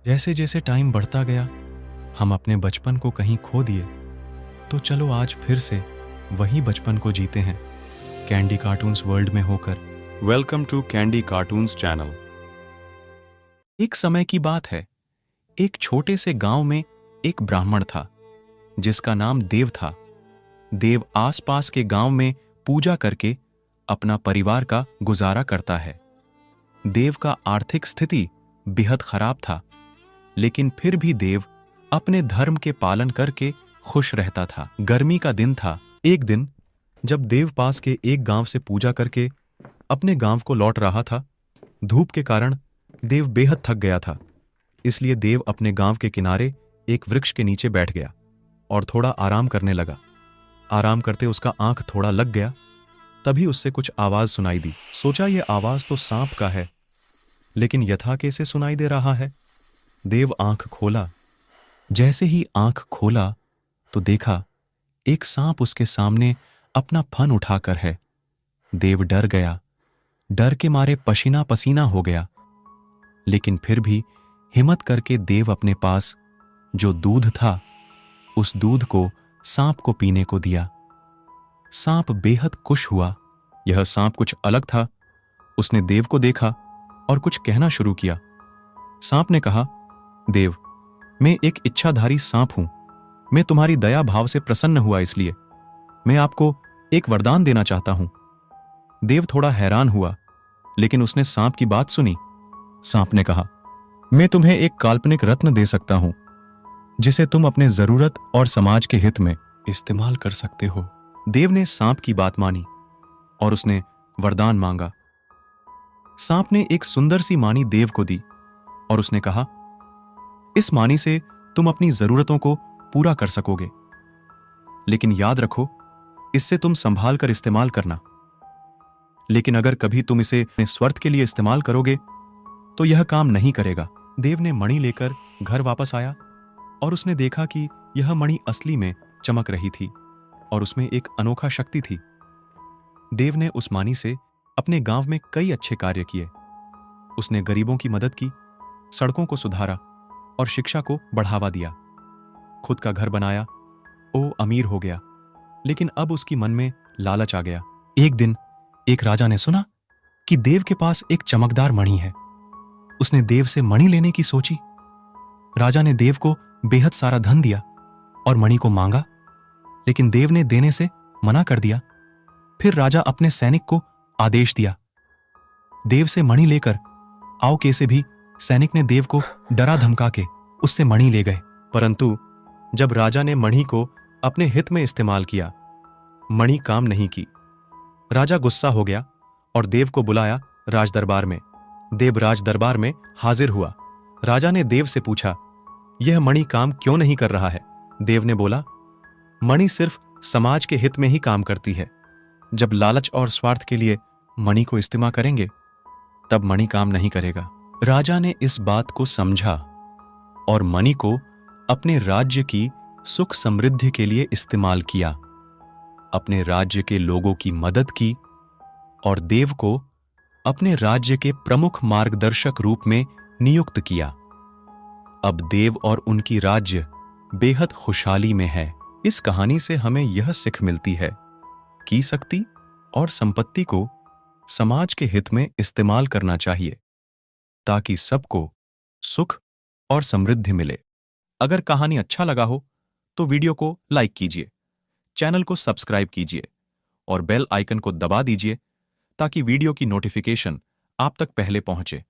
जैसे जैसे टाइम बढ़ता गया, हम अपने बचपन को कहीं खो दिए। तो चलो आज फिर से वही बचपन को जीते हैं, कैंडी कार्टून्स वर्ल्ड में होकर। Welcome to Candy Cartoons channel. एक समय की बात है, एक छोटे से गांव में एक ब्राह्मण था जिसका नाम देव था। देव आसपास के गांव में पूजा करके अपना परिवार का गुजारा करता है। देव का आर्थिक स्थिति बेहद खराब था, लेकिन फिर भी देव अपने धर्म के पालन करके खुश रहता था। गर्मी का दिन था। एक दिन जब देव पास के एक गांव से पूजा करके अपने गांव को लौट रहा था, धूप के कारण देव बेहद थक गया था। इसलिए देव अपने गांव के किनारे एक वृक्ष के नीचे बैठ गया और थोड़ा आराम करने लगा। आराम करते उसका आंख थोड़ा लग गया। तभी उससे कुछ आवाज सुनाई दी। सोचा ये आवाज तो सांप का है, लेकिन यथा कैसे सुनाई दे रहा है। देव आंख खोला। जैसे ही आंख खोला तो देखा एक सांप उसके सामने अपना फन उठाकर है। देव डर गया। डर के मारे पसीना पसीना हो गया, लेकिन फिर भी हिम्मत करके देव अपने पास जो दूध था उस दूध को सांप को पीने को दिया। सांप बेहद खुश हुआ। यह सांप कुछ अलग था। उसने देव को देखा और कुछ कहना शुरू किया। सांप ने कहा, देव, मैं एक इच्छाधारी सांप हूं। मैं तुम्हारी दया भाव से प्रसन्न हुआ, इसलिए मैं आपको एक वरदान देना चाहता हूं। देव थोड़ा हैरान हुआ, लेकिन उसने सांप की बात सुनी। सांप ने कहा, मैं तुम्हें एक काल्पनिक रत्न दे सकता हूं जिसे तुम अपने जरूरत और समाज के हित में इस्तेमाल कर सकते हो। देव ने सांप की बात मानी और उसने वरदान मांगा। सांप ने एक सुंदर सी मानी देव को दी और उसने कहा, इस मानी से तुम अपनी जरूरतों को पूरा कर सकोगे, लेकिन याद रखो इससे तुम संभाल कर इस्तेमाल करना। लेकिन अगर कभी तुम इसे अपने स्वार्थ के लिए इस्तेमाल करोगे तो यह काम नहीं करेगा। देव ने मणि लेकर घर वापस आया और उसने देखा कि यह मणि असली में चमक रही थी और उसमें एक अनोखा शक्ति थी। देव ने उस मानी से अपने गांव में कई अच्छे कार्य किए। उसने गरीबों की मदद की, सड़कों को सुधारा और शिक्षा को बढ़ावा दिया। खुद का घर बनाया। वो अमीर हो गया, लेकिन अब उसकी मन में लालच आ गया। एक दिन एक राजा ने सुना कि देव के पास एक चमकदार मणि है। उसने देव से मणि लेने की सोची। राजा ने देव को बेहद सारा धन दिया और मणि को मांगा, लेकिन देव ने देने से मना कर दिया। फिर राजा अपने सैनिक को आदेश दिया, देव से मणि लेकर आओ। कैसे भी सैनिक ने देव को डरा धमका के उससे मणि ले गए। परंतु जब राजा ने मणि को अपने हित में इस्तेमाल किया, मणि काम नहीं की। राजा गुस्सा हो गया और देव को बुलाया राज दरबार में। देव राज दरबार में हाजिर हुआ। राजा ने देव से पूछा, यह मणि काम क्यों नहीं कर रहा है। देव ने बोला, मणि सिर्फ समाज के हित में ही काम करती है। जब लालच और स्वार्थ के लिए मणि को इस्तेमाल करेंगे तब मणि काम नहीं करेगा। राजा ने इस बात को समझा और मणि को अपने राज्य की सुख समृद्धि के लिए इस्तेमाल किया। अपने राज्य के लोगों की मदद की और देव को अपने राज्य के प्रमुख मार्गदर्शक रूप में नियुक्त किया। अब देव और उनकी राज्य बेहद खुशहाली में है। इस कहानी से हमें यह सीख मिलती है कि शक्ति और संपत्ति को समाज के हित में इस्तेमाल करना चाहिए, ताकि सबको सुख और समृद्धि मिले। अगर कहानी अच्छा लगा हो तो वीडियो को लाइक कीजिए, चैनल को सब्सक्राइब कीजिए और बेल आइकन को दबा दीजिए ताकि वीडियो की नोटिफिकेशन आप तक पहले पहुंचे।